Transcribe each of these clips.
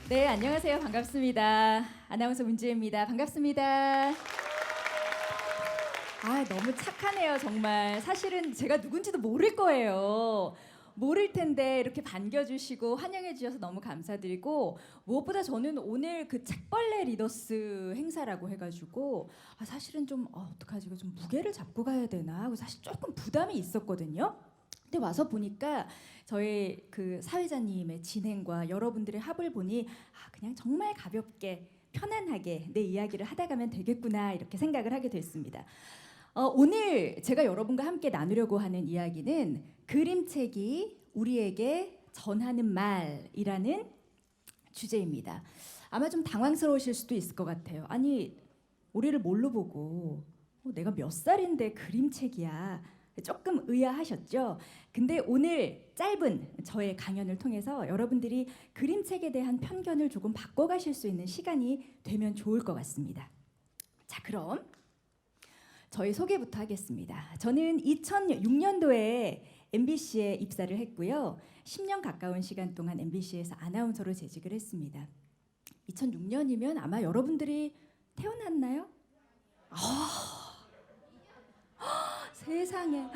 네, 안녕하세요. 반갑습니다. 아나운서 문지혜입니다. 반갑습니다. 너무 착하네요, 정말. 사실은 제가 누군지도 모를 거예요. 모를 텐데 이렇게 반겨주시고 환영해 주셔서 너무 감사드리고, 무엇보다 저는 오늘 그 책벌레 리더스 행사라고 해가지고 사실은 좀 어떡하지, 이거 좀 무게를 잡고 가야 되나 하고 사실 조금 부담이 있었거든요. 근데 와서 보니까 저희 그 사회자님의 진행과 여러분들의 합을 보니 그냥 정말 가볍게 편안하게 내 이야기를 하다 가면 되겠구나 이렇게 생각을 하게 됐습니다. 오늘 제가 여러분과 함께 나누려고 하는 이야기는 그림책이 우리에게 전하는 말이라는 주제입니다. 아마 좀 당황스러우실 수도 있을 것 같아요. 아니, 우리를 뭘로 보고 내가 몇 살인데 그림책이야. 조금 의아하셨죠? 근데 오늘 짧은 저의 강연을 통해서 여러분들이 그림책에 대한 편견을 조금 바꿔가실 수 있는 시간이 되면 좋을 것 같습니다. 자, 그럼 저희 소개부터 하겠습니다. 저는 2006년도에 MBC에 입사를 했고요. 10년 가까운 시간 동안 MBC에서 아나운서로 재직을 했습니다. 2006년이면 아마 여러분들이 태어났나요? 세상에,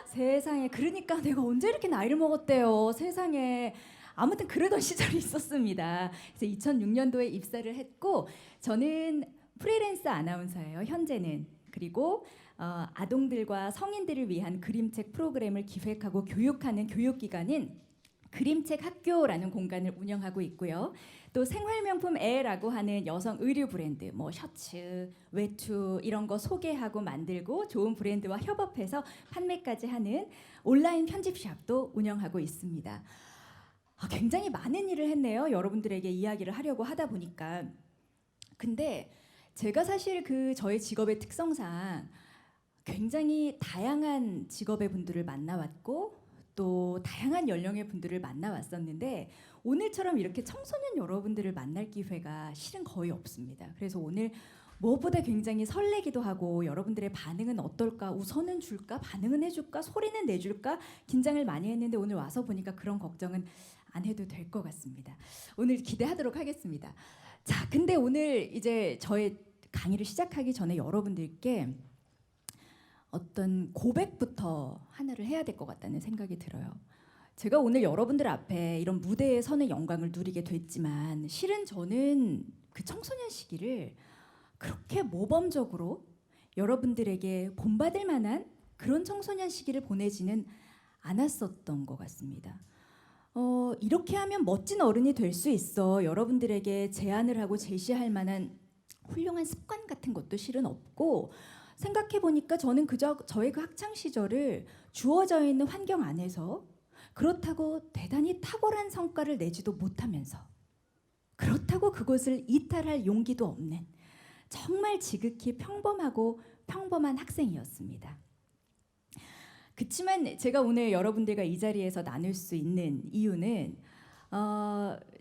세상에. 그러니까 내가 언제 이렇게 나이를 먹었대요. 세상에. 아무튼 그러던 시절이 있었습니다. 그래서 2006년도에 입사를 했고, 저는 프리랜서 아나운서예요, 현재는. 그리고 아동들과 성인들을 위한 그림책 프로그램을 기획하고 교육하는 교육기관인 그림책 학교라는 공간을 운영하고 있고요. 또 생활명품 에라고 하는 여성 의류 브랜드, 뭐 셔츠, 외투 이런 거 소개하고 만들고 좋은 브랜드와 협업해서 판매까지 하는 온라인 편집샵도 운영하고 있습니다. 굉장히 많은 일을 했네요. 여러분들에게 이야기를 하려고 하다 보니까. 근데 제가 사실 그 저의 직업의 특성상 굉장히 다양한 직업의 분들을 만나왔고 또 다양한 연령의 분들을 만나왔었는데 오늘처럼 이렇게 청소년 여러분들을 만날 기회가 실은 거의 없습니다. 그래서 오늘 무엇보다 굉장히 설레기도 하고 여러분들의 반응은 어떨까, 웃어는 줄까, 반응은 해줄까, 소리는 내줄까 긴장을 많이 했는데 오늘 와서 보니까 그런 걱정은 안 해도 될 것 같습니다. 오늘 기대하도록 하겠습니다. 자, 근데 오늘 이제 저의 강의를 시작하기 전에 여러분들께 어떤 고백부터 하나를 해야 될 것 같다는 생각이 들어요. 제가 오늘 여러분들 앞에 이런 무대에 서는 영광을 누리게 됐지만 실은 저는 그 청소년 시기를 그렇게 모범적으로 여러분들에게 본받을 만한 그런 청소년 시기를 보내지는 않았었던 것 같습니다. 이렇게 하면 멋진 어른이 될 수 있어. 여러분들에게 제안을 하고 제시할 만한 훌륭한 습관 같은 것도 실은 없고 생각해 보니까 저는 그저 저의 그 학창 시절을 주어져 있는 환경 안에서 그렇다고 대단히 탁월한 성과를 내지도 못하면서 그렇다고 그것을 이탈할 용기도 없는 정말 지극히 평범하고 평범한 학생이었습니다. 그치만 제가 오늘 여러분들과 이 자리에서 나눌 수 있는 이유는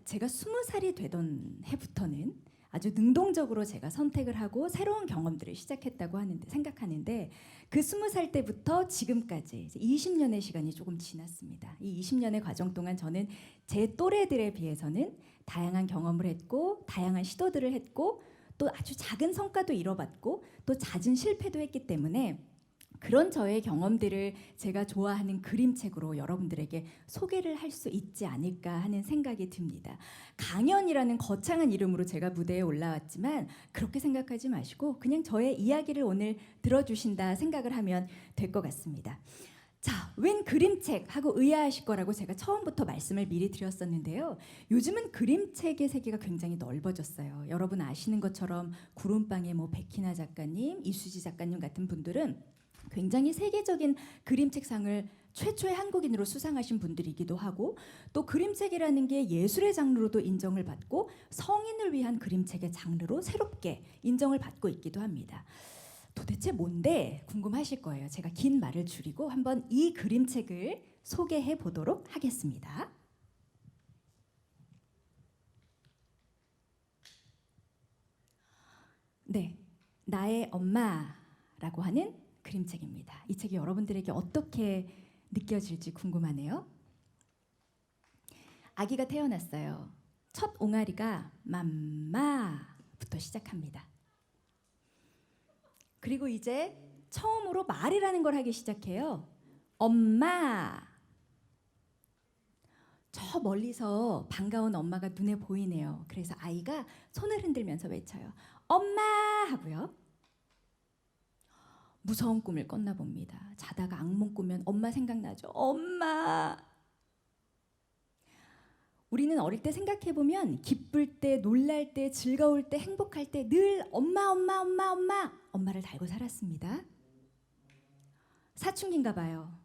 제가 20살이 되던 해부터는 아주 능동적으로 제가 선택을 하고 새로운 경험들을 시작했다고 생각하는데 그 20살 때부터 지금까지 20년의 시간이 조금 지났습니다. 이 20년의 과정 동안 저는 제 또래들에 비해서는 다양한 경험을 했고 다양한 시도들을 했고 또 아주 작은 성과도 이뤄봤고 또 잦은 실패도 했기 때문에 그런 저의 경험들을 제가 좋아하는 그림책으로 여러분들에게 소개를 할 수 있지 않을까 하는 생각이 듭니다. 강연이라는 거창한 이름으로 제가 무대에 올라왔지만 그렇게 생각하지 마시고 그냥 저의 이야기를 오늘 들어주신다 생각을 하면 될 것 같습니다. 자, 웬 그림책 하고 의아하실 거라고 제가 처음부터 말씀을 미리 드렸었는데요. 요즘은 그림책의 세계가 굉장히 넓어졌어요. 여러분 아시는 것처럼 구름빵의 백희나 작가님, 이수지 작가님 같은 분들은 굉장히 세계적인 그림책상을 최초의 한국인으로 수상하신 분들이기도 하고 또 그림책이라는 게 예술의 장르로도 인정을 받고 성인을 위한 그림책의 장르로 새롭게 인정을 받고 있기도 합니다. 도대체 뭔데 궁금하실 거예요. 제가 긴 말을 줄이고 한번 이 그림책을 소개해 보도록 하겠습니다. 네, 나의 엄마라고 하는 그림책입니다. 이 책이 여러분들에게 어떻게 느껴질지 궁금하네요. 아기가 태어났어요. 첫 옹알이가 맘마부터 시작합니다. 그리고 이제 처음으로 말이라는 걸 하기 시작해요. 엄마. 저 멀리서 반가운 엄마가 눈에 보이네요. 그래서 아이가 손을 흔들면서 외쳐요. 엄마 하고요. 무서운 꿈을 꿨나 봅니다. 자다가 악몽 꾸면 엄마 생각나죠. 엄마. 우리는 어릴 때 생각해보면 기쁠 때, 놀랄 때, 즐거울 때, 행복할 때 늘 엄마, 엄마, 엄마, 엄마, 엄마를 달고 살았습니다. 사춘기인가 봐요.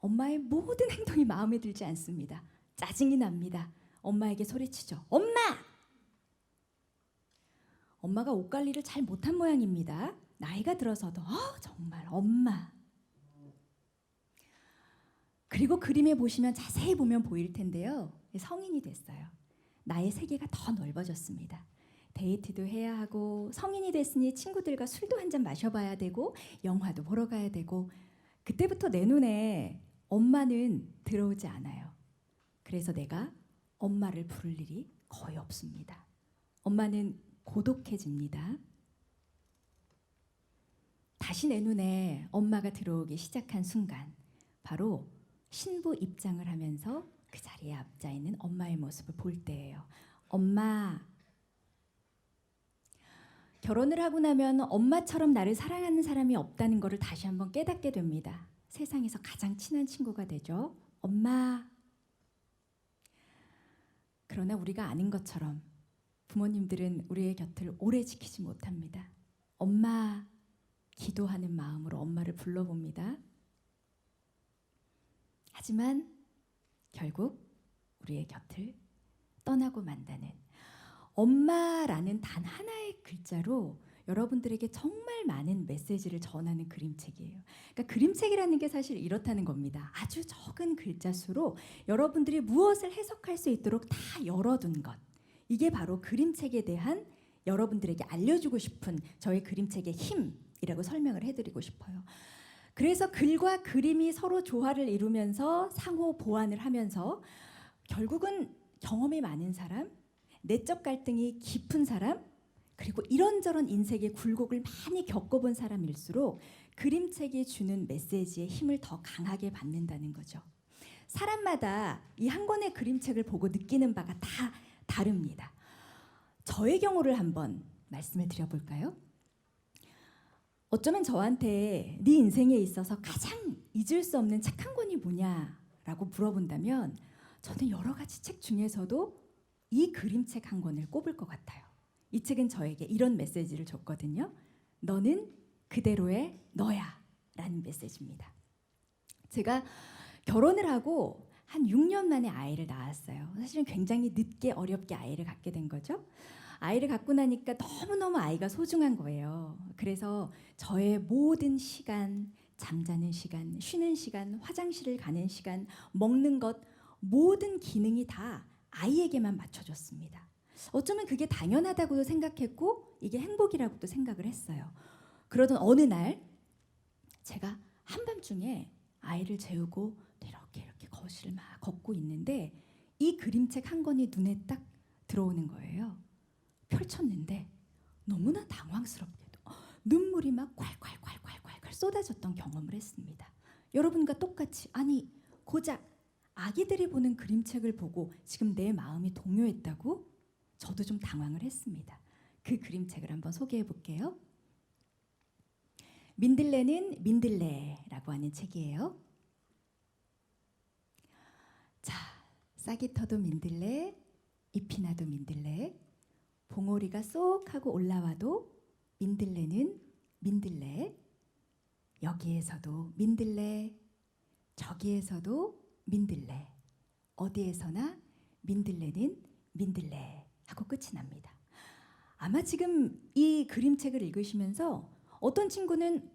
엄마의 모든 행동이 마음에 들지 않습니다. 짜증이 납니다. 엄마에게 소리치죠. 엄마! 엄마가 옷 관리를 잘 못한 모양입니다. 나이가 들어서도 정말 엄마. 그리고 그림에 보시면 자세히 보면 보일 텐데요. 성인이 됐어요. 나의 세계가 더 넓어졌습니다. 데이트도 해야 하고 성인이 됐으니 친구들과 술도 한 잔 마셔봐야 되고 영화도 보러 가야 되고 그때부터 내 눈에 엄마는 들어오지 않아요. 그래서 내가 엄마를 부를 일이 거의 없습니다. 엄마는 고독해집니다. 다시 내 눈에 엄마가 들어오기 시작한 순간 바로 신부 입장을 하면서 그 자리에 앉아 있는 엄마의 모습을 볼 때예요. 엄마. 결혼을 하고 나면 엄마처럼 나를 사랑하는 사람이 없다는 것을 다시 한번 깨닫게 됩니다. 세상에서 가장 친한 친구가 되죠. 엄마. 그러나 우리가 아는 것처럼 부모님들은 우리의 곁을 오래 지키지 못합니다. 엄마. 기도하는 마음으로 엄마를 불러봅니다. 하지만 결국 우리의 곁을 떠나고 만다는 엄마라는 단 하나의 글자로 여러분들에게 정말 많은 메시지를 전하는 그림책이에요. 그러니까 그림책이라는 게 사실 이렇다는 겁니다. 아주 적은 글자 수로 여러분들이 무엇을 해석할 수 있도록 다 열어둔 것. 이게 바로 그림책에 대한 여러분들에게 알려주고 싶은 저의 그림책의 힘이라고 설명을 해드리고 싶어요. 그래서 글과 그림이 서로 조화를 이루면서 상호 보완을 하면서 결국은 경험이 많은 사람, 내적 갈등이 깊은 사람, 그리고 이런저런 인생의 굴곡을 많이 겪어본 사람일수록 그림책이 주는 메시지의 힘을 더 강하게 받는다는 거죠. 사람마다 이 한 권의 그림책을 보고 느끼는 바가 다 다릅니다. 저의 경우를 한번 말씀을 드려볼까요? 어쩌면 저한테 네 인생에 있어서 가장 잊을 수 없는 책 한 권이 뭐냐라고 물어본다면 저는 여러 가지 책 중에서도 이 그림책 한 권을 꼽을 것 같아요. 이 책은 저에게 이런 메시지를 줬거든요. 너는 그대로의 너야 라는 메시지입니다. 제가 결혼을 하고 한 6년 만에 아이를 낳았어요. 사실은 굉장히 늦게 어렵게 아이를 갖게 된 거죠. 아이를 갖고 나니까 너무너무 아이가 소중한 거예요. 그래서 저의 모든 시간, 잠자는 시간, 쉬는 시간, 화장실을 가는 시간, 먹는 것 모든 기능이 다 아이에게만 맞춰줬습니다. 어쩌면 그게 당연하다고도 생각했고 이게 행복이라고도 생각을 했어요. 그러던 어느 날 제가 한밤중에 아이를 재우고 이렇게 거실을 막 걷고 있는데 이 그림책 한 권이 눈에 딱 들어오는 거예요. 펼쳤는데 너무나 당황스럽게도 눈물이 막 콸콸콸콸콸 쏟아졌던 경험을 했습니다. 여러분과 똑같이 아니 고작 아기들이 보는 그림책을 보고 지금 내 마음이 동요했다고? 저도 좀 당황을 했습니다. 그 그림책을 한번 소개해 볼게요. 민들레는 민들레라고 하는 책이에요. 자, 싹이 터도 민들레, 잎이 나도 민들레, 봉오리가 쏙 하고 올라와도 민들레는 민들레, 여기에서도 민들레, 저기에서도 민들레, 어디에서나 민들레는 민들레 하고 끝이 납니다. 아마 지금 이 그림책을 읽으시면서 어떤 친구는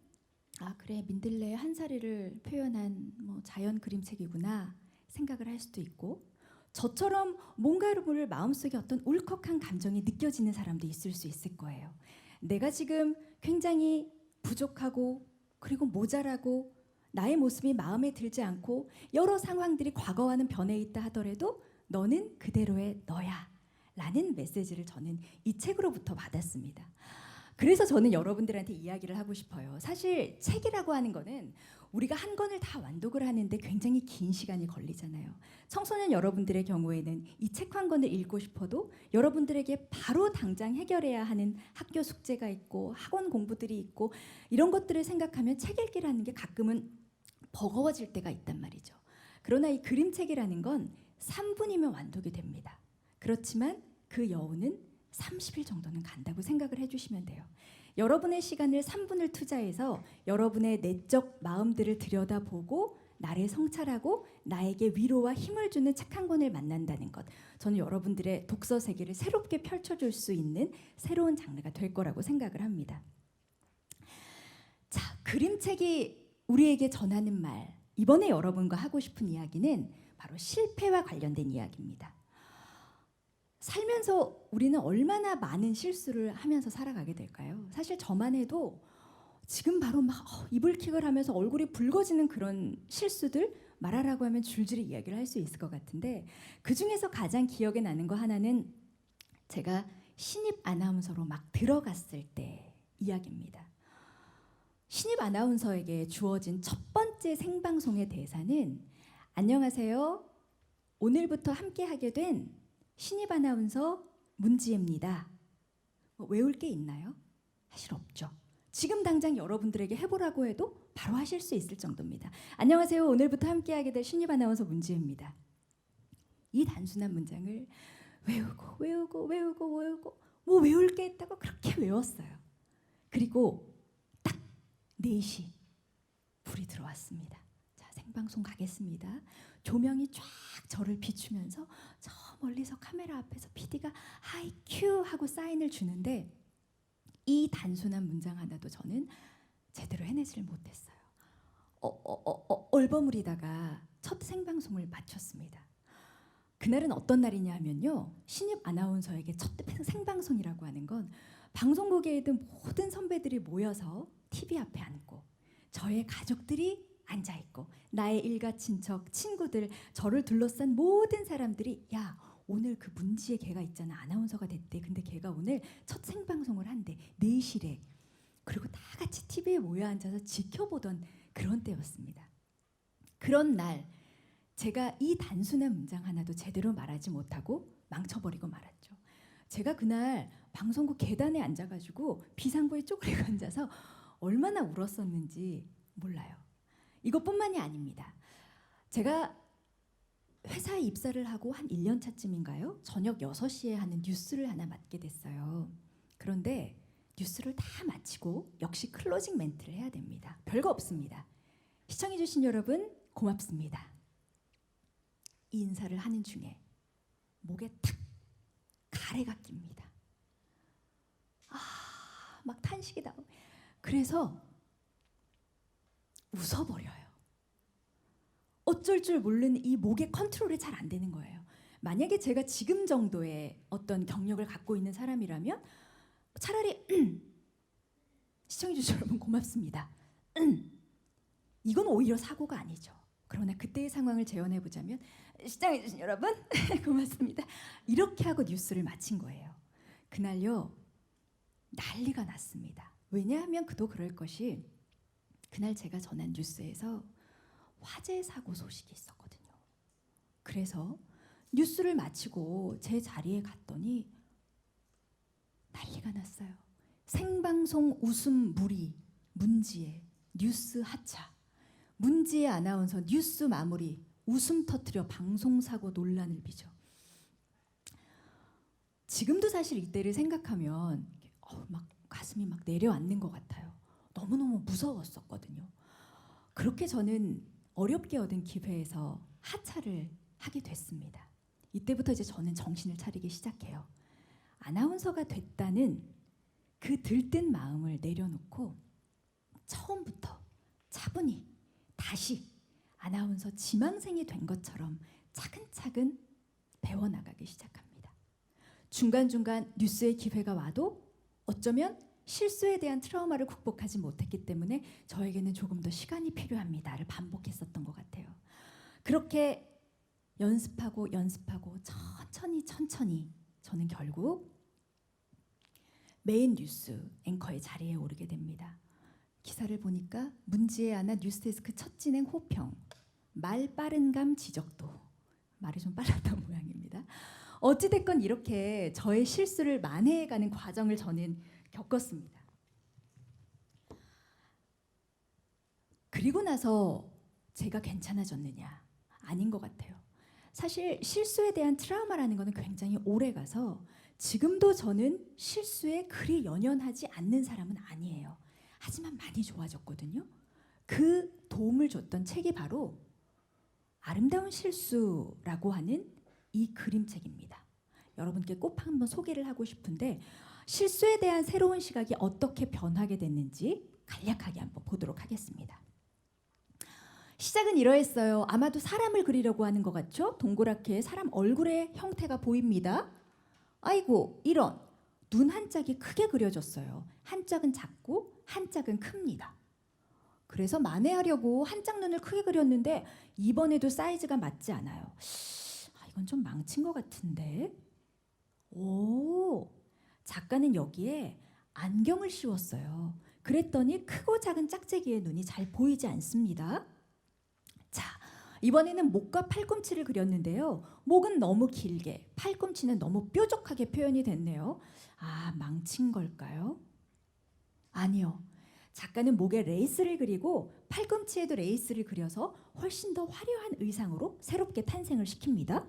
아 그래 민들레 한 사리를 표현한 뭐 자연 그림책이구나 생각을 할 수도 있고 저처럼 뭔가를 마음속에 어떤 울컥한 감정이 느껴지는 사람도 있을 수 있을 거예요. 내가 지금 굉장히 부족하고 그리고 모자라고 나의 모습이 마음에 들지 않고 여러 상황들이 과거와는 변해 있다 하더라도 너는 그대로의 너야 라는 메시지를 저는 이 책으로부터 받았습니다. 그래서 저는 여러분들한테 이야기를 하고 싶어요. 사실 책이라고 하는 거는 우리가 한 권을 다 완독을 하는데 굉장히 긴 시간이 걸리잖아요. 청소년 여러분들의 경우에는 이 책 한 권을 읽고 싶어도 여러분들에게 바로 당장 해결해야 하는 학교 숙제가 있고 학원 공부들이 있고 이런 것들을 생각하면 책 읽기라는 게 가끔은 버거워질 때가 있단 말이죠. 그러나 이 그림책이라는 건 3분이면 완독이 됩니다. 그렇지만 그 여우는 30일 정도는 간다고 생각을 해주시면 돼요. 여러분의 시간을 3분을 투자해서 여러분의 내적 마음들을 들여다보고 나를 성찰하고 나에게 위로와 힘을 주는 책 한 권을 만난다는 것, 저는 여러분들의 독서 세계를 새롭게 펼쳐줄 수 있는 새로운 장르가 될 거라고 생각을 합니다. 자, 그림책이 우리에게 전하는 말, 이번에 여러분과 하고 싶은 이야기는 바로 실패와 관련된 이야기입니다. 살면서 우리는 얼마나 많은 실수를 하면서 살아가게 될까요? 사실 저만 해도 지금 바로 막 이불킥을 하면서 얼굴이 붉어지는 그런 실수들 말하라고 하면 줄줄이 이야기를 할 수 있을 것 같은데, 그 중에서 가장 기억에 나는 거 하나는 제가 신입 아나운서로 막 들어갔을 때 이야기입니다. 신입 아나운서에게 주어진 첫 번째 생방송의 대사는 안녕하세요. 오늘부터 함께하게 된 신입 아나운서 문지혜입니다. 외울 게 있나요? 사실 없죠. 지금 당장 여러분들에게 해보라고 해도 바로 하실 수 있을 정도입니다. 안녕하세요. 오늘부터 함께하게 될 신입 아나운서 문지혜입니다. 이 단순한 문장을 외우고 뭐 외울 게 있다고 그렇게 외웠어요. 그리고 딱 4시 불이 들어왔습니다. 자, 생방송 가겠습니다. 조명이 쫙 저를 비추면서 저 멀리서 카메라 앞에서 PD가 하이 큐 하고 사인을 주는데 이 단순한 문장 하나도 저는 제대로 해내지를 못했어요. 얼버무리다가 첫 생방송을 마쳤습니다. 그날은 어떤 날이냐면요, 신입 아나운서에게 첫 생방송이라고 하는 건 방송국에 있는 모든 선배들이 모여서 TV 앞에 앉고 저의 가족들이 앉아있고 나의 일가 친척, 친구들, 저를 둘러싼 모든 사람들이 야, 오늘 그 문지의 걔가 있잖아. 아나운서가 됐대. 근데 걔가 오늘 첫 생방송을 한대. 4시래. 그리고 다 같이 TV에 모여 앉아서 지켜보던 그런 때였습니다. 그런 날 제가 이 단순한 문장 하나도 제대로 말하지 못하고 망쳐버리고 말았죠. 제가 그날 방송국 계단에 앉아가지고 비상구에 쪼그리고 앉아서 얼마나 울었었는지 몰라요. 이것뿐만이 아닙니다. 제가 회사에 입사를 하고 한 1년 차쯤인가요? 저녁 6시에 하는 뉴스를 하나 맡게 됐어요. 그런데 뉴스를 다 마치고 역시 클로징 멘트를 해야 됩니다. 별거 없습니다. 시청해주신 여러분 고맙습니다. 이 인사를 하는 중에 목에 탁 가래가 낍니다. 막 탄식이 나오고 그래서 웃어버려요. 어쩔 줄 모르는 이 목의 컨트롤이 잘 안 되는 거예요. 만약에 제가 지금 정도의 어떤 경력을 갖고 있는 사람이라면 차라리 시청해주신 여러분 고맙습니다. 이건 오히려 사고가 아니죠. 그러나 그때의 상황을 재현해보자면 시청해주신 여러분 고맙습니다. 이렇게 하고 뉴스를 마친 거예요. 그날요 난리가 났습니다. 왜냐하면 그도 그럴 것이 그날 제가 전한 뉴스에서 화재 사고 소식이 있었거든요. 그래서 뉴스를 마치고 제 자리에 갔더니 난리가 났어요. 생방송 웃음 무리 문지의 뉴스 하차, 문지의 아나운서 뉴스 마무리 웃음 터뜨려 방송사고 논란을 빚어. 지금도 사실 이때를 생각하면 막 가슴이 막 내려앉는 것 같아요. 너무너무 무서웠었거든요. 그렇게 저는 어렵게 얻은 기회에서 하차를 하게 됐습니다. 이때부터 이제 저는 정신을 차리기 시작해요. 아나운서가 됐다는 그 들뜬 마음을 내려놓고 처음부터 차분히 다시 아나운서 지망생이 된 것처럼 차근차근 배워나가기 시작합니다. 중간중간 뉴스의 기회가 와도 어쩌면 실수에 대한 트라우마를 극복하지 못했기 때문에 저에게는 조금 더 시간이 필요합니다를 반복했었던 것 같아요. 그렇게 연습하고 천천히 저는 결국 메인 뉴스 앵커의 자리에 오르게 됩니다. 기사를 보니까 문지의 아나 뉴스데스크 첫 진행 호평, 말 빠른감 지적도. 말이 좀 빨랐던 모양입니다. 어찌됐건 이렇게 저의 실수를 만회해가는 과정을 저는 겪었습니다. 그리고 나서 제가 괜찮아졌느냐? 아닌 것 같아요. 사실 실수에 대한 트라우마라는 것은 굉장히 오래 가서 지금도 저는 실수에 그리 연연하지 않는 사람은 아니에요. 하지만 많이 좋아졌거든요. 그 도움을 줬던 책이 바로 아름다운 실수라고 하는 이 그림책입니다. 여러분께 꼭 한번 소개를 하고 싶은데 실수에 대한 새로운 시각이 어떻게 변하게 됐는지 간략하게 한번 보도록 하겠습니다. 시작은 이러했어요. 아마도 사람을 그리려고 하는 것 같죠? 동그랗게 사람 얼굴의 형태가 보입니다. 아이고 이런 눈 한 짝이 크게 그려졌어요. 한 짝은 작고 한 짝은 큽니다. 그래서 만회하려고 한 짝 눈을 크게 그렸는데 이번에도 사이즈가 맞지 않아요. 이건 좀 망친 것 같은데. 오, 작가는 여기에 안경을 씌웠어요. 그랬더니 크고 작은 짝재기의 눈이 잘 보이지 않습니다. 자, 이번에는 목과 팔꿈치를 그렸는데요. 목은 너무 길게, 팔꿈치는 너무 뾰족하게 표현이 됐네요. 아, 망친 걸까요? 아니요. 작가는 목에 레이스를 그리고 팔꿈치에도 레이스를 그려서 훨씬 더 화려한 의상으로 새롭게 탄생을 시킵니다.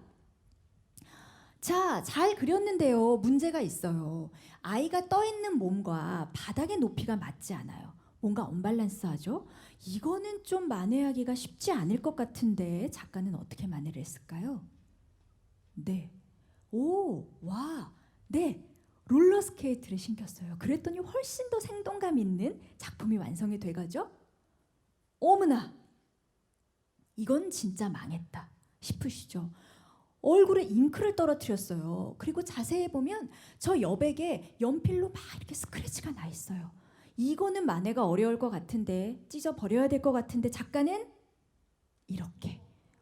자, 잘 그렸는데요. 문제가 있어요. 아이가 떠 있는 몸과 바닥의 높이가 맞지 않아요. 뭔가 언밸런스하죠? 이거는 좀 만회하기가 쉽지 않을 것 같은데 작가는 어떻게 만회를 했을까요? 네. 오, 와, 네. 롤러스케이트를 신겼어요. 그랬더니 훨씬 더 생동감 있는 작품이 완성이 돼가죠? 어머나! 이건 진짜 망했다 싶으시죠? 얼굴에 잉크를 떨어뜨렸어요. 그리고 자세히 보면 저 여백에 연필로 막 이렇게 스크래치가 나 있어요. 이거는 만회가 어려울 것 같은데 찢어 버려야 될 것 같은데 작가는 이렇게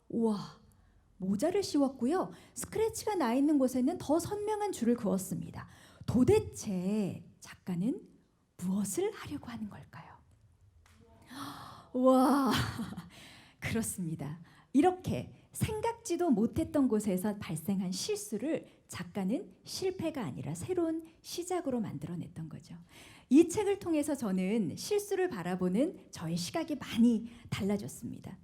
우와 모자를 씌웠고요. 스크래치가 나 있는 곳에는 더 선명한 줄을 그었습니다. 도대체 작가는 무엇을 하려고 하는 걸까요? 와 그렇습니다. 이렇게 생각지도 못했던 곳에서 발생한 실수를 작가는 실패가 아니라 새로운 시작으로 만들어냈던 거죠. 이 책을 통해서 저는 실수를 바라보는 저의 시각이 많이 달라졌습니다.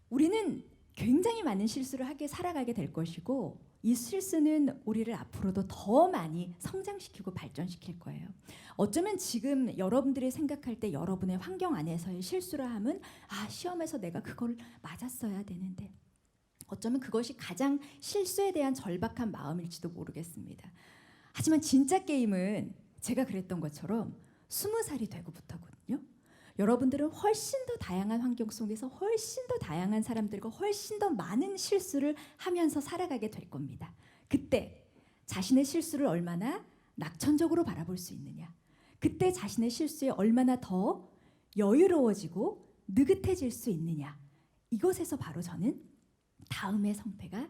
우리는 굉장히 많은 실수를 하게 살아가게 될 것이고 이 실수는 우리를 앞으로도 더 많이 성장시키고 발전시킬 거예요. 어쩌면 지금 여러분들이 생각할 때 여러분의 환경 안에서의 실수를 하면 시험에서 내가 그걸 맞았어야 되는데 어쩌면 그것이 가장 실수에 대한 절박한 마음일지도 모르겠습니다. 하지만 진짜 게임은 제가 그랬던 것처럼 20살이 되고부터거든요. 여러분들은 훨씬 더 다양한 환경 속에서 훨씬 더 다양한 사람들과 훨씬 더 많은 실수를 하면서 살아가게 될 겁니다. 그때 자신의 실수를 얼마나 낙천적으로 바라볼 수 있느냐, 그때 자신의 실수에 얼마나 더 여유로워지고 느긋해질 수 있느냐, 이것에서 바로 저는 다음의 성패가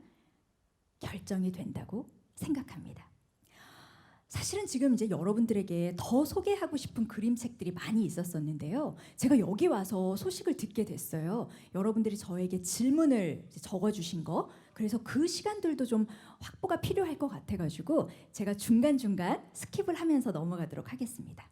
결정이 된다고 생각합니다. 사실은 지금 이제 여러분들에게 더 소개하고 싶은 그림책들이 많이 있었었는데요. 제가 여기 와서 소식을 듣게 됐어요. 여러분들이 저에게 질문을 적어주신 거, 그래서 그 시간들도 좀 확보가 필요할 것 같아가지고 제가 중간중간 스킵을 하면서 넘어가도록 하겠습니다.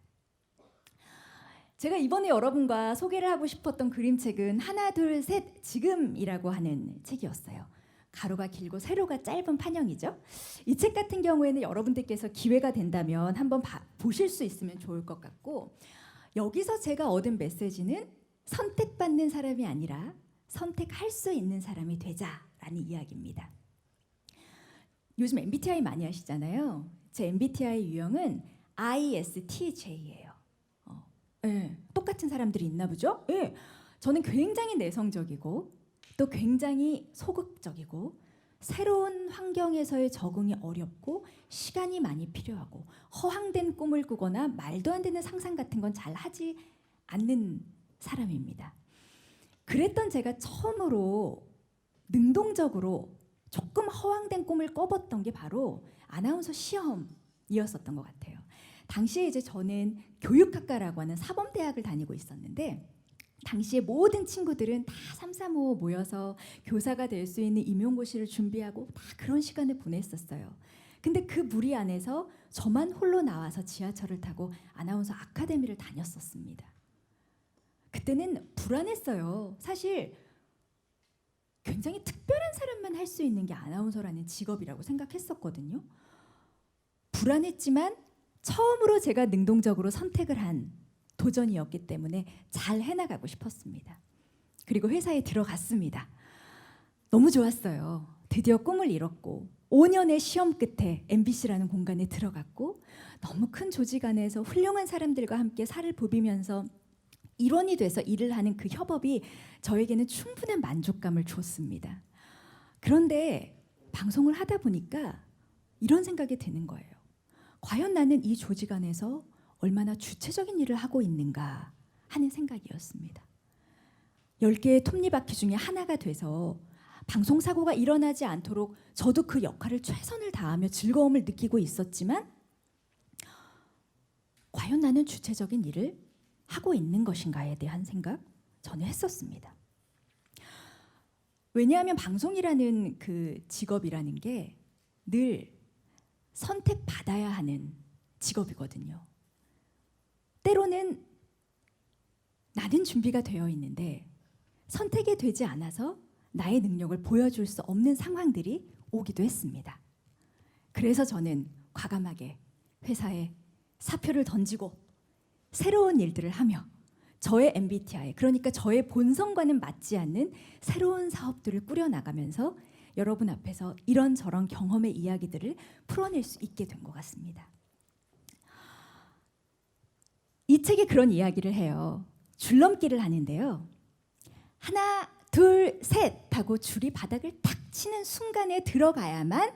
제가 이번에 여러분과 소개를 하고 싶었던 그림책은 하나 둘 셋 지금이라고 하는 책이었어요. 가로가 길고 세로가 짧은 판형이죠. 이 책 같은 경우에는 여러분들께서 기회가 된다면 한번 보실 수 있으면 좋을 것 같고, 여기서 제가 얻은 메시지는 선택받는 사람이 아니라 선택할 수 있는 사람이 되자라는 이야기입니다. 요즘 MBTI 많이 하시잖아요. 제 MBTI 유형은 ISTJ예요. 네, 똑같은 사람들이 있나 보죠? 네, 저는 굉장히 내성적이고 또 굉장히 소극적이고 새로운 환경에서의 적응이 어렵고 시간이 많이 필요하고 허황된 꿈을 꾸거나 말도 안 되는 상상 같은 건 잘 하지 않는 사람입니다. 그랬던 제가 처음으로 능동적으로 조금 허황된 꿈을 꿔봤던 게 바로 아나운서 시험이었었던 것 같아요. 당시에 이제 저는 교육학과라고 하는 사범대학을 다니고 있었는데 당시에 모든 친구들은 다 335 모여서 교사가 될 수 있는 임용고시를 준비하고 다 그런 시간을 보냈었어요. 근데 그 무리 안에서 저만 홀로 나와서 지하철을 타고 아나운서 아카데미를 다녔었습니다. 그때는 불안했어요. 사실 굉장히 특별한 사람만 할 수 있는 게 아나운서라는 직업이라고 생각했었거든요. 불안했지만 처음으로 제가 능동적으로 선택을 한 도전이었기 때문에 잘 해나가고 싶었습니다. 그리고 회사에 들어갔습니다. 너무 좋았어요. 드디어 꿈을 이뤘고 5년의 시험 끝에 MBC라는 공간에 들어갔고 너무 큰 조직 안에서 훌륭한 사람들과 함께 살을 부비면서 일원이 돼서 일을 하는 그 협업이 저에게는 충분한 만족감을 줬습니다. 그런데 방송을 하다 보니까 이런 생각이 드는 거예요. 과연 나는 이 조직 안에서 얼마나 주체적인 일을 하고 있는가 하는 생각이었습니다. 10개의 톱니바퀴 중에 하나가 돼서 방송사고가 일어나지 않도록 저도 그 역할을 최선을 다하며 즐거움을 느끼고 있었지만 과연 나는 주체적인 일을 하고 있는 것인가에 대한 생각 저는 했었습니다. 왜냐하면 방송이라는 그 직업이라는 게 늘 선택받아야 하는 직업이거든요. 때로는 나는 준비가 되어 있는데 선택이 되지 않아서 나의 능력을 보여줄 수 없는 상황들이 오기도 했습니다. 그래서 저는 과감하게 회사에 사표를 던지고 새로운 일들을 하며 저의 MBTI, 그러니까 저의 본성과는 맞지 않는 새로운 사업들을 꾸려나가면서 여러분 앞에서 이런저런 경험의 이야기들을 풀어낼 수 있게 된 것 같습니다. 이 책이 그런 이야기를 해요. 줄넘기를 하는데요. 하나, 둘, 셋 하고 줄이 바닥을 탁 치는 순간에 들어가야만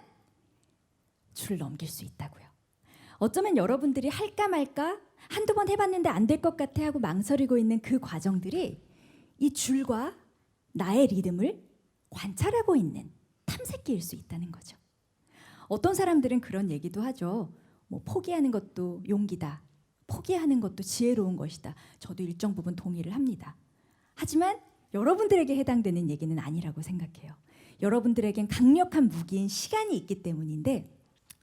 줄을 넘길 수 있다고요. 어쩌면 여러분들이 할까 말까 한두 번 해봤는데 안 될 것 같아 하고 망설이고 있는 그 과정들이 이 줄과 나의 리듬을 관찰하고 있는 탐색기일 수 있다는 거죠. 어떤 사람들은 그런 얘기도 하죠. 뭐 포기하는 것도 용기다. 포기하는 것도 지혜로운 것이다. 저도 일정 부분 동의를 합니다. 하지만 여러분들에게 해당되는 얘기는 아니라고 생각해요. 여러분들에겐 강력한 무기인 시간이 있기 때문인데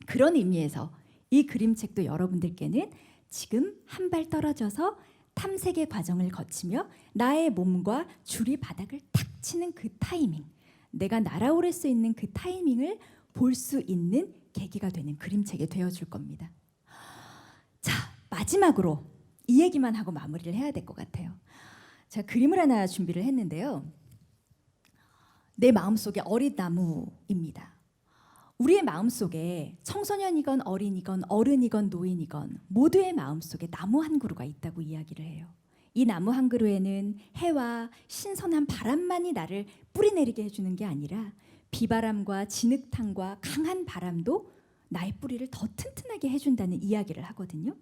그런 의미에서 이 그림책도 여러분들께는 지금 한 발 떨어져서 탐색의 과정을 거치며 나의 몸과 줄이 바닥을 탁 치는 그 타이밍, 내가 날아오를 수 있는 그 타이밍을 볼 수 있는 계기가 되는 그림책이 되어줄 겁니다. 자, 마지막으로 이 얘기만 하고 마무리를 해야 될 것 같아요. 제가 그림을 하나 준비를 했는데요. 내 마음속에 어린 나무입니다. 우리의 마음속에 청소년이건 어린이건 어른이건 노인이건 모두의 마음속에 나무 한 그루가 있다고 이야기를 해요. 이 나무 한 그루에는 해와 신선한 바람만이 나를 뿌리내리게 해주는 게 아니라 비바람과 진흙탕과 강한 바람도 나의 뿌리를 더 튼튼하게 해준다는 이야기를 하거든요.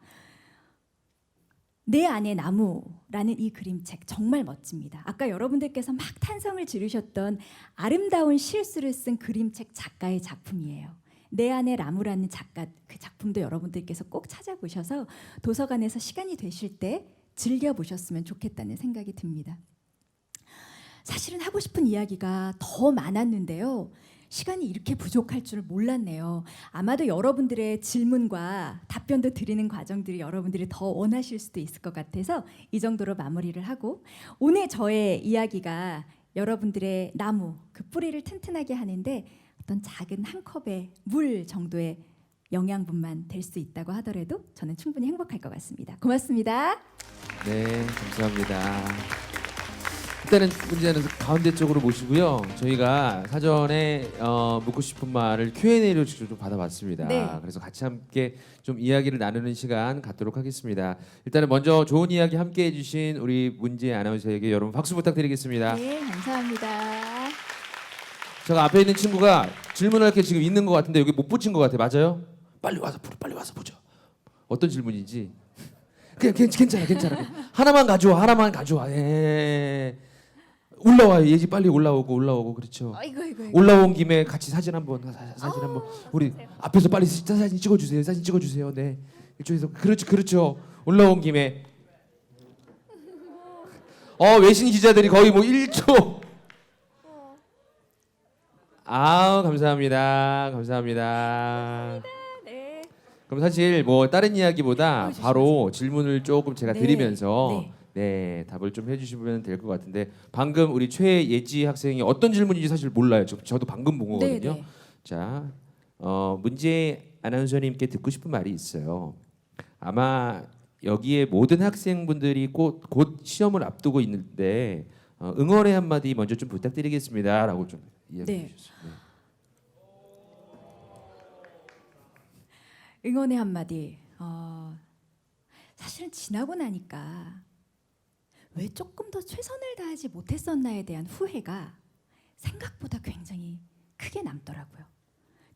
내 안의 나무라는 이 그림책 정말 멋집니다. 아까 여러분들께서 막 탄성을 지르셨던 아름다운 실수를 쓴 그림책 작가의 작품이에요. 내 안의 나무라는 작가 그 작품도 여러분들께서 꼭 찾아보셔서 도서관에서 시간이 되실 때 즐겨보셨으면 좋겠다는 생각이 듭니다. 사실은 하고 싶은 이야기가 더 많았는데요. 시간이 이렇게 부족할 줄 몰랐네요. 아마도 여러분들의 질문과 답변도 드리는 과정들이 여러분들이 더 원하실 수도 있을 것 같아서 이 정도로 마무리를 하고 오늘 저의 이야기가 여러분들의 나무, 그 뿌리를 튼튼하게 하는데 어떤 작은 한 컵의 물 정도의 영양분만 될 수 있다고 하더라도 저는 충분히 행복할 것 같습니다. 고맙습니다. 네, 감사합니다. 일단은 문제는 가운데 쪽으로 모시고요. 저희가 사전에 묻고 싶은 말을 Q&A로 직접 좀 받아봤습니다. 네. 그래서 같이 함께 좀 이야기를 나누는 시간 갖도록 하겠습니다. 일단은 먼저 좋은 이야기 함께 해주신 우리 문지혜 아나운서에게 여러분 박수 부탁드리겠습니다. 네, 감사합니다. 제가 앞에 있는 친구가 질문할 게 지금 있는 것 같은데 여기 못 붙인 것 같아요. 맞아요? 빨리 와서 보죠. 어떤 질문인지. 그냥 괜찮아. 하나만 가져와. 예. 올라와요. 예지 빨리 올라오고 그렇죠. 아이고. 올라온 김에 같이 사진 한번 우리 앞에서 빨리 사진 찍어주세요. 네 이쪽에서 그렇죠. 올라온 김에 외신 기자들이 거의 뭐 1초. 감사합니다. 네. 그럼 사실 뭐 다른 이야기보다 조심하세요. 바로 질문을 조금 제가 네. 드리면서 네. 답을 좀 해주시면 될 것 같은데 방금 우리 최예지 학생이 어떤 질문인지 사실 몰라요. 저도 방금 본 거거든요. 네. 자, 문제 아나운서님께 듣고 싶은 말이 있어요. 아마 여기에 모든 학생분들이 곧 시험을 앞두고 있는데 응원의 한마디 먼저 좀 부탁드리겠습니다라고 좀 이야기해 주셨어요. 응원의 한마디. 사실은 지나고 나니까 왜 조금 더 최선을 다하지 못했었나에 대한 후회가 생각보다 굉장히 크게 남더라고요.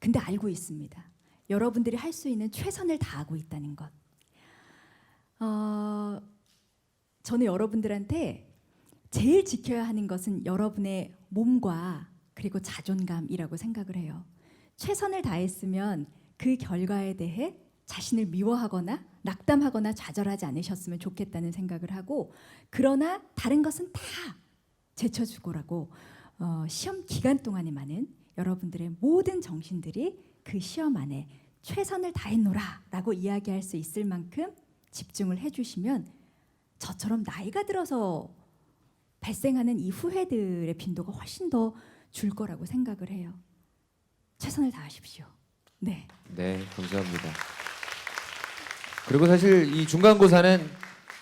근데 알고 있습니다. 여러분들이 할 수 있는 최선을 다하고 있다는 것. 저는 여러분들한테 제일 지켜야 하는 것은 여러분의 몸과 그리고 자존감이라고 생각을 해요. 최선을 다했으면 그 결과에 대해 자신을 미워하거나 낙담하거나 좌절하지 않으셨으면 좋겠다는 생각을 하고, 그러나 다른 것은 다 제쳐주고라고 시험 기간 동안에만은 여러분들의 모든 정신들이 그 시험 안에 최선을 다했노라라고 이야기할 수 있을 만큼 집중을 해주시면 저처럼 나이가 들어서 발생하는 이 후회들의 빈도가 훨씬 더 줄 거라고 생각을 해요. 최선을 다하십시오. 네. 네, 감사합니다. 그리고 사실 이 중간고사는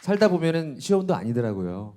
살다 보면은 시험도 아니더라고요.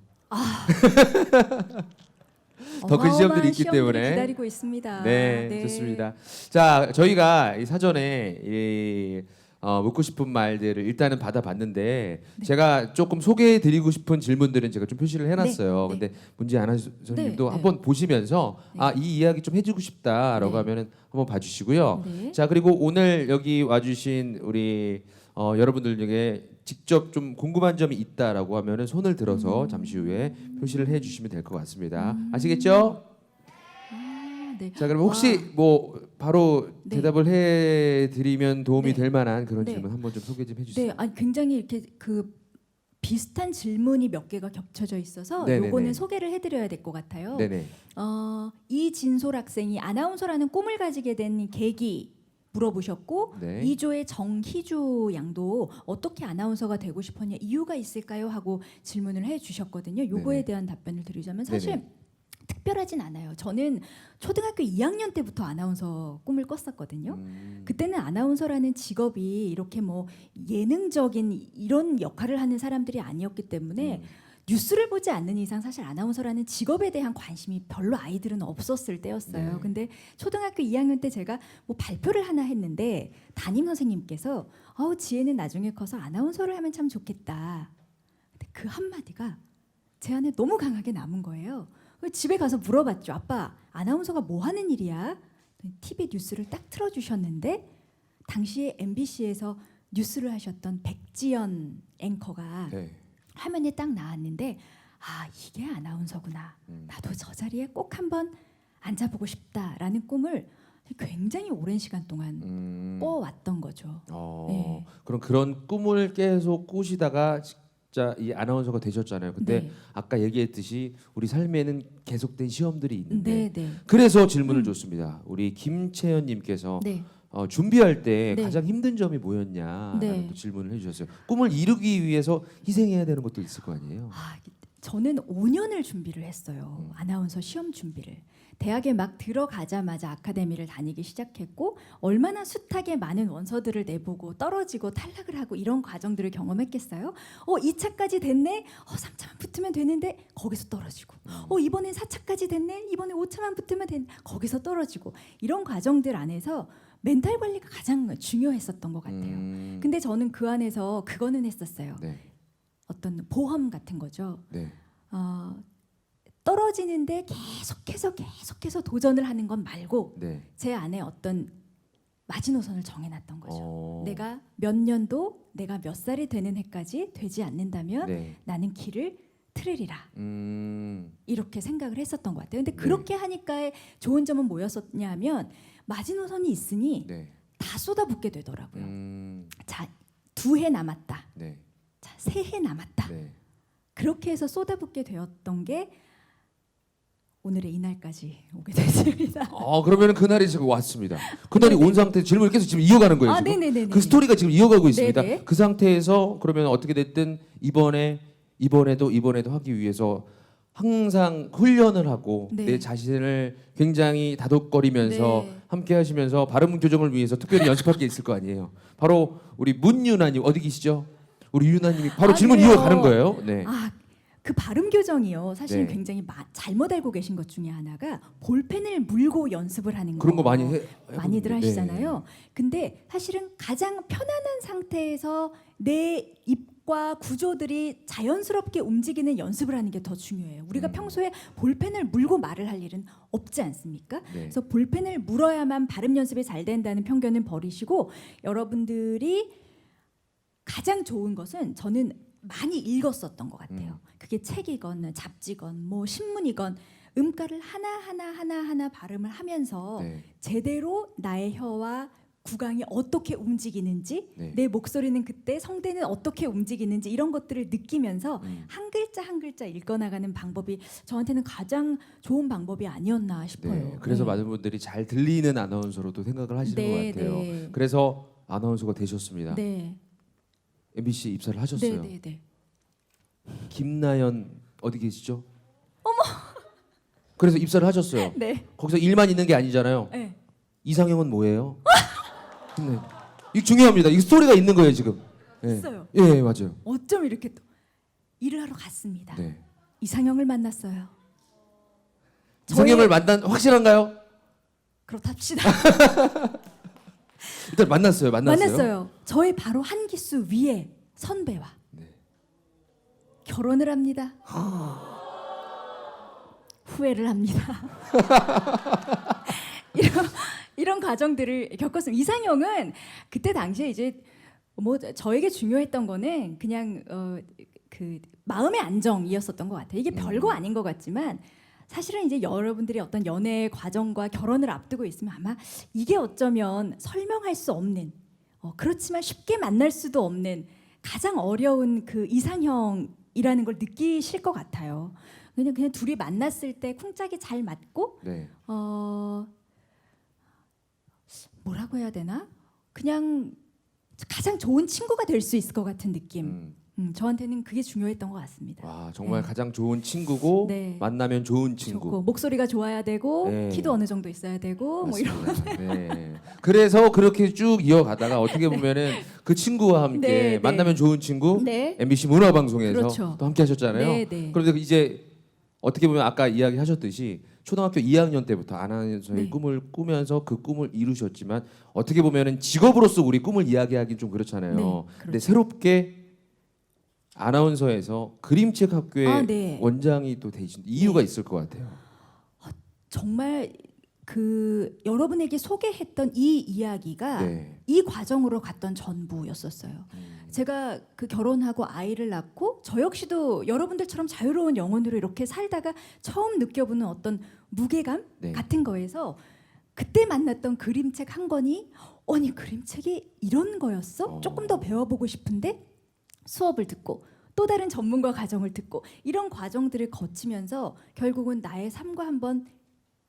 더 큰 시험들이 있기 때문에 기다리고 있습니다. 네, 좋습니다. 자, 저희가 이 사전에 묻고 싶은 말들을 일단은 받아봤는데 제가 조금 소개해드리고 싶은 질문들은 제가 좀 표시를 해놨어요. 네. 근데 문제 아나운서님도 네. 한번 보시면서 네. 이 이야기 좀 해주고 싶다라고 네. 하면은 한번 봐주시고요. 네. 자, 그리고 오늘 여기 와주신 우리 여러분들 중에 직접 좀 궁금한 점이 있다라고 하면은 손을 들어서 잠시 후에 표시를 해주시면 될 것 같습니다. 아시겠죠? 네. 자, 그럼 혹시 뭐 바로 네. 대답을 해드리면 도움이 네. 될 만한 그런 네. 질문 한번 좀 소개 좀 해주세요. 네, 아니 굉장히 이렇게 그 비슷한 질문이 몇 개가 겹쳐져 있어서 네네네. 요거는 소개를 해드려야 될 것 같아요. 네네. 이진솔 학생이 아나운서라는 꿈을 가지게 된 계기 물어보셨고, 네. 2조의 정희주 양도 어떻게 아나운서가 되고 싶었냐, 이유가 있을까요? 하고 질문을 해주셨거든요. 요거에 네네. 대한 답변을 드리자면 사실 네네. 특별하진 않아요. 저는 초등학교 2학년 때부터 아나운서 꿈을 꿨었거든요. 그때는 아나운서라는 직업이 이렇게 뭐 예능적인 이런 역할을 하는 사람들이 아니었기 때문에 뉴스를 보지 않는 이상 사실 아나운서라는 직업에 대한 관심이 별로 아이들은 없었을 때였어요. 네. 근데 초등학교 2학년 때 제가 뭐 발표를 하나 했는데 담임 선생님께서 지혜는 나중에 커서 아나운서를 하면 참 좋겠다. 근데 그 한마디가 제 안에 너무 강하게 남은 거예요. 집에 가서 물어봤죠. 아빠, 아나운서가 뭐 하는 일이야? TV 뉴스를 딱 틀어주셨는데 당시에 MBC에서 뉴스를 하셨던 백지연 앵커가 네. 화면에 딱 나왔는데 이게 아나운서구나. 나도 저 자리에 꼭 한번 앉아보고 싶다라는 꿈을 굉장히 오랜 시간 동안 꿔왔던 거죠. 네. 그럼 그런 꿈을 계속 꾸시다가 진짜 이 아나운서가 되셨잖아요. 근데 네. 아까 얘기했듯이 우리 삶에는 계속된 시험들이 있는데 네. 그래서 질문을 줬습니다. 우리 김채연님께서 네. 준비할 때 네. 가장 힘든 점이 뭐였냐라는 네. 또 질문을 해주셨어요. 꿈을 이루기 위해서 희생해야 되는 것도 있을 거 아니에요. 저는 5년을 준비를 했어요. 아나운서 시험 준비를. 대학에 막 들어가자마자 아카데미를 다니기 시작했고, 얼마나 숱하게 많은 원서들을 내보고 떨어지고 탈락을 하고 이런 과정들을 경험했겠어요. 2차까지 됐네. 3차만 붙으면 되는데 거기서 떨어지고. 이번엔 4차까지 됐네. 이번에 5차만 붙으면 됐네. 거기서 떨어지고. 이런 과정들 안에서 멘탈 관리가 가장 중요했었던 것 같아요. 근데 저는 그 안에서 그거는 했었어요. 네. 어떤 보험 같은 거죠. 네. 떨어지는데 계속해서 도전을 하는 건 말고 네. 제 안에 어떤 마지노선을 정해놨던 거죠. 내가 몇 살이 되는 해까지 되지 않는다면 네. 나는 길을 틀으리라. 음. 이렇게 생각을 했었던 것 같아요. 근데 그렇게 하니까 좋은 점은 뭐였었냐면 마지노선이 있으니 네. 다 쏟아붓게 되더라고요. 자, 2해 남았다. 네. 자, 3해 남았다. 네. 그렇게 해서 쏟아붓게 되었던 게 오늘의 이날까지 오게 됐습니다. 그러면 그날이 지금 왔습니다. 그날이 온 상태 질문을 계속 지금 이어가는 거예요. 지금? 네네네. 그 스토리가 지금 이어가고 있습니다. 네네. 그 상태에서 그러면 어떻게 됐든 이번에도 하기 위해서 항상 훈련을 하고 네. 내 자신을 굉장히 다독거리면서 네. 함께 하시면서 발음 교정을 위해서 특별히 연습할 게 있을 거 아니에요. 바로 우리 문유나님 어디 계시죠? 우리 유나님이 바로 질문 그래요? 이어가는 거예요. 네. 그 발음 교정이요. 사실은 네. 굉장히 잘못 알고 계신 것 중에 하나가 볼펜을 물고 연습을 하는 그런 거 많이 많이들 해보는데. 하시잖아요. 근데 사실은 가장 편안한 상태에서 내 입과 구조들이 자연스럽게 움직이는 연습을 하는 게 더 중요해요. 우리가 평소에 볼펜을 물고 말을 할 일은 없지 않습니까? 네. 그래서 볼펜을 물어야만 발음 연습이 잘 된다는 편견은 버리시고 여러분들이 가장 좋은 것은 저는 많이 읽었었던 것 같아요. 그게 책이건 잡지건 뭐 신문이건 음가를 하나 발음을 하면서 네. 제대로 나의 혀와 구강이 어떻게 움직이는지 네. 내 목소리는 그때 성대는 어떻게 움직이는지 이런 것들을 느끼면서 한 글자 한 글자 읽어나가는 방법이 저한테는 가장 좋은 방법이 아니었나 싶어요. 네, 그래서 네. 많은 분들이 잘 들리는 아나운서로도 생각을 하시는 네, 것 같아요. 네. 그래서 아나운서가 되셨습니다. 네. MBC 입사를 하셨어요. 네. 김나연 어디 계시죠? 그래서 입사를 하셨어요. 네. 거기서 일만 있는 게 아니잖아요. 네. 이상형은 뭐예요? 네. 이게 중요합니다. 이 스토리가 있는 거예요 지금. 네. 있어요. 예, 맞아요. 어쩜 이렇게 또 일을 하러 갔습니다. 네. 이상형을 만났어요. 이상형을 만난 확실한가요? 그렇답시다. 일단 만났어요. 만났어요. 저의 바로 한 기수 위에 선배와 네. 결혼을 합니다. 후회를 합니다. 이런 과정들을 겪었습니다. 이상형은 그때 당시에 이제 뭐 저에게 중요했던 거는 그냥 그 마음의 안정이었었던 것 같아요. 이게 별거 아닌 것 같지만 사실은 이제 여러분들이 어떤 연애 과정과 결혼을 앞두고 있으면 아마 이게 어쩌면 설명할 수 없는 그렇지만 쉽게 만날 수도 없는 가장 어려운 그 이상형이라는 걸 느끼실 것 같아요. 그냥 둘이 만났을 때 쿵짝이 잘 맞고 네. 뭐라고 해야 되나? 그냥 가장 좋은 친구가 될 수 있을 것 같은 느낌. 저한테는 그게 중요했던 것 같습니다. 와, 정말 네. 가장 좋은 친구고 네. 만나면 좋은 친구. 좋고 목소리가 좋아야 되고 네. 키도 어느 정도 있어야 되고 뭐 이런. 맞습니다. 네. 그래서 그렇게 쭉 이어가다가 어떻게 보면은 그 친구와 함께 네, 네. 만나면 좋은 친구 네. MBC 문화방송에서 그렇죠. 또 함께 하셨잖아요. 네, 네. 그런데 이제 어떻게 보면 아까 이야기하셨듯이 초등학교 2학년 때부터 아나운서의 네. 꿈을 꾸면서 그 꿈을 이루셨지만 어떻게 보면은 직업으로서 우리 꿈을 이야기하기는 좀 그렇잖아요. 네, 근데 그렇죠. 새롭게 아나운서에서 그림책 학교의 네. 원장이 또 되신 이유가 있을 것 같아요. 정말 그 여러분에게 소개했던 이 이야기가 네. 이 과정으로 갔던 전부였었어요. 제가 그 결혼하고 아이를 낳고 저 역시도 여러분들처럼 자유로운 영혼으로 이렇게 살다가 처음 느껴보는 어떤 무게감 네. 같은 거에서 그때 만났던 그림책 한 권이 아니 그림책이 이런 거였어? 조금 더 배워보고 싶은데 수업을 듣고 또 다른 전문가 과정을 듣고 이런 과정들을 거치면서 결국은 나의 삶과 한번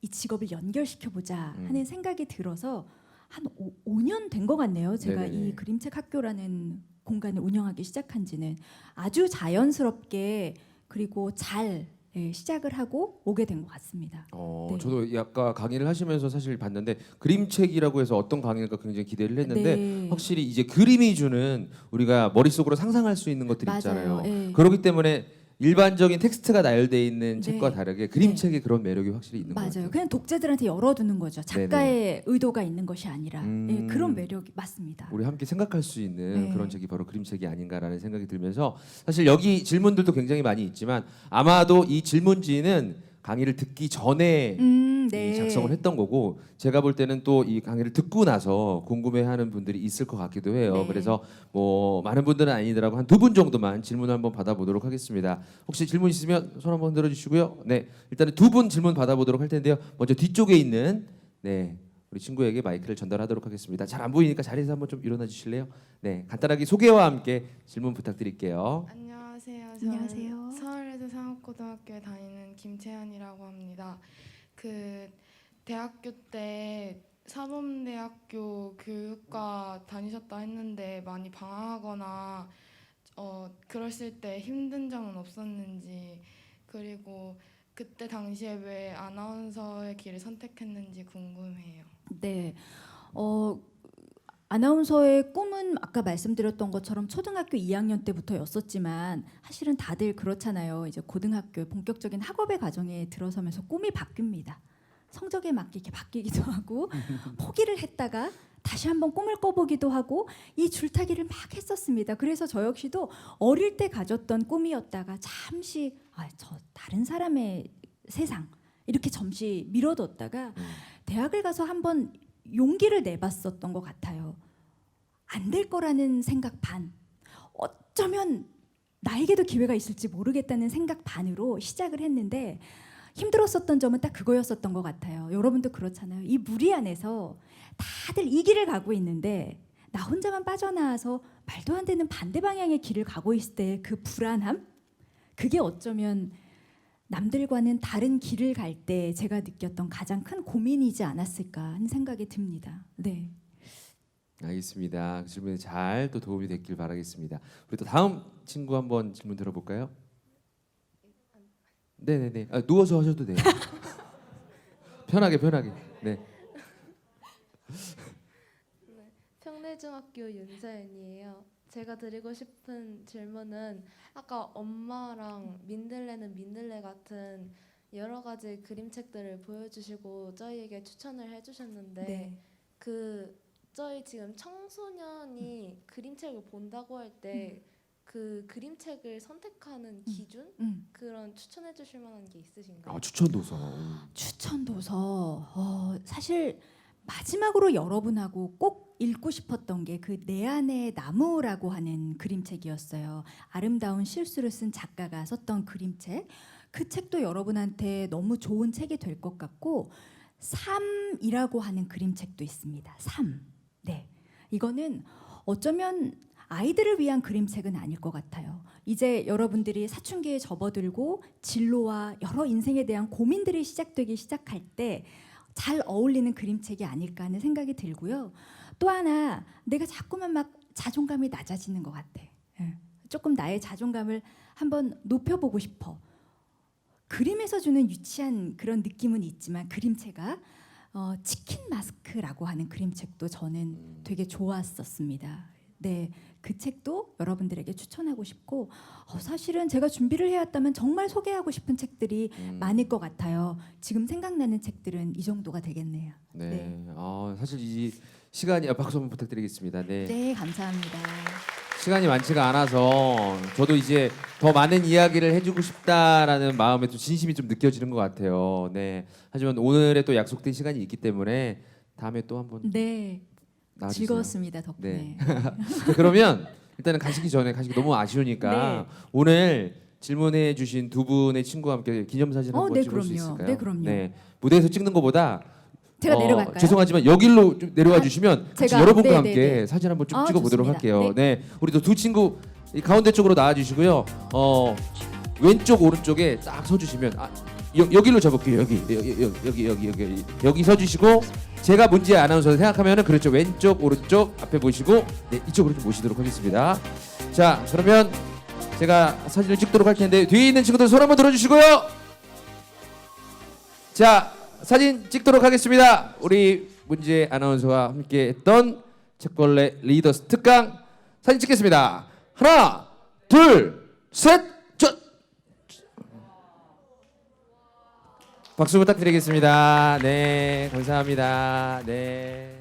이 직업을 연결시켜보자 하는 생각이 들어서 한 5년 된 것 같네요. 제가 네네네. 이 그림책 학교라는 공간을 운영하기 시작한 지는 아주 자연스럽게 그리고 잘 시작을 하고 오게 된 것 같습니다. 네. 저도 약간 강의를 하시면서 사실 봤는데 그림책이라고 해서 어떤 강의일까 굉장히 기대를 했는데 네. 확실히 이제 그림이 주는 우리가 머릿속으로 상상할 수 있는 것들이 맞아요. 있잖아요. 네. 그렇기 때문에 일반적인 텍스트가 나열되어 있는 네. 책과 다르게 그림책의 그런 매력이 확실히 있는 것 맞아요. 같아요. 그냥 독자들한테 열어두는 거죠. 작가의 의도가 있는 것이 아니라 그런 매력이 맞습니다. 우리 함께 생각할 수 있는 네. 그런 책이 바로 그림책이 아닌가라는 생각이 들면서 사실 여기 질문들도 굉장히 많이 있지만 아마도 이 질문지는 강의를 듣기 전에 네. 이 작성을 했던 거고 제가 볼 때는 또 이 강의를 듣고 나서 궁금해하는 분들이 있을 것 같기도 해요. 네. 그래서 뭐 많은 분들은 아니더라고 한 두 분 정도만 질문을 한번 받아보도록 하겠습니다. 혹시 질문 있으면 손 한번 들어주시고요. 네, 일단은 두 분 질문 받아보도록 할 텐데요. 먼저 뒤쪽에 있는 네 우리 친구에게 마이크를 전달하도록 하겠습니다. 잘 안 보이니까 자리에서 한번 좀 일어나 주실래요? 네, 간단하게 소개와 함께 질문 부탁드릴게요. 안녕하세요. 안녕하세요. 서울에서 상업고등학교에 다니는 김채연이라고 합니다. 그 대학교 때 사범대학교 교육과 다니셨다 했는데 많이 방황하거나 그랬을 때 힘든 점은 없었는지, 그리고 그때 당시에 왜 아나운서의 길을 선택했는지 궁금해요. 네. 아나운서의 꿈은 아까 말씀드렸던 것처럼 초등학교 2학년 때부터였었지만 사실은 다들 그렇잖아요. 이제 고등학교 본격적인 학업의 과정에 들어서면서 꿈이 바뀝니다. 성적에 맞게 이렇게 바뀌기도 하고 포기를 했다가 다시 한번 꿈을 꿔보기도 하고 이 줄타기를 막 했었습니다. 그래서 저 역시도 어릴 때 가졌던 꿈이었다가 잠시 저 다른 사람의 세상 이렇게 잠시 미뤄뒀다가 대학을 가서 한번 용기를 내봤었던 것 같아요. 안 될 거라는 생각 반, 어쩌면 나에게도 기회가 있을지 모르겠다는 생각 반으로 시작을 했는데 힘들었었던 점은 딱 그거였었던 것 같아요. 여러분도 그렇잖아요. 이 무리 안에서 다들 이 길을 가고 있는데 나 혼자만 빠져나와서 말도 안 되는 반대 방향의 길을 가고 있을 때 그 불안함, 그게 어쩌면 남들과는 다른 길을 갈 때 제가 느꼈던 가장 큰 고민이지 않았을까 하는 생각이 듭니다. 네. 알겠습니다. 그 질문에 잘 또 도움이 됐길 바라겠습니다. 우리 또 다음 친구 한번 질문 들어볼까요? 네네네. 누워서 하셔도 돼요. 편하게. 네. 평내중학교 윤서연이에요. 제가 드리고 싶은 질문은 아까 엄마랑 민들레는 민들레 같은 여러 가지 그림책들을 보여주시고 저희에게 추천을 해주셨는데 네. 저희 지금 청소년이 그림책을 본다고 할 때 그 그림책을 선택하는 기준 그런 추천해 주실 만한 게 있으신가요? 추천 도서. 추천 도서 사실 마지막으로 여러분하고 꼭 읽고 싶었던 게 그 내 안의 나무라고 하는 그림책이었어요. 아름다운 실수를 쓴 작가가 썼던 그림책. 그 책도 여러분한테 너무 좋은 책이 될 것 같고 삶이라고 하는 그림책도 있습니다. 삶. 네. 이거는 어쩌면 아이들을 위한 그림책은 아닐 것 같아요. 이제 여러분들이 사춘기에 접어들고 진로와 여러 인생에 대한 고민들이 시작되기 시작할 때 잘 어울리는 그림책이 아닐까 하는 생각이 들고요. 또 하나 내가 자꾸만 막 자존감이 낮아지는 것 같아. 조금 나의 자존감을 한번 높여보고 싶어. 그림에서 주는 유치한 그런 느낌은 있지만 그림체가 치킨 마스크라고 하는 그림책도 저는 되게 좋았었습니다. 네, 그 책도 여러분들에게 추천하고 싶고 사실은 제가 준비를 해왔다면 정말 소개하고 싶은 책들이 많을 것 같아요. 지금 생각나는 책들은 이 정도가 되겠네요. 네. 네. 사실 이 시간이 박수 한번 부탁드리겠습니다. 네. 네, 감사합니다. 시간이 많지가 않아서 저도 이제 더 많은 이야기를 해주고 싶다라는 마음에 또 진심이 좀 느껴지는 것 같아요. 네. 하지만 오늘의 또 약속된 시간이 있기 때문에 다음에 또 한번 네, 나와주세요. 즐거웠습니다 덕분에. 네. 그러면 일단은 가시기 전에 가시기 너무 아쉬우니까 네. 오늘 질문해 주신 두 분의 친구와 함께 기념사진 한번 네, 찍을 수 그럼요. 있을까요? 네, 그럼요. 무대에서 찍는 것보다 제가 내려갈까요? 죄송하지만 여기로 좀 내려와 주시면 같이 제가- 여러분과 네, 함께 네, 네. 사진 한번 좀 찍어보도록 좋습니다. 할게요. 네. 우리 또 두 친구 이 가운데 쪽으로 나와 주시고요. 왼쪽 오른쪽에 딱 서주시면 여기로 잡을게요. 여기 서주시고 제가 문제 아나운서 생각하면은 그렇죠. 왼쪽 오른쪽 앞에 보시고 네 이쪽으로 좀 모시도록 하겠습니다. 자 그러면 제가 사진을 찍도록 할 텐데 뒤에 있는 친구들 손 한번 들어주시고요. 자 사진 찍도록 하겠습니다. 우리 문제 아나운서와 함께했던 책벌레 리더스 특강 사진 찍겠습니다. 하나 둘 셋 박수 부탁드리겠습니다. 네 감사합니다. 네.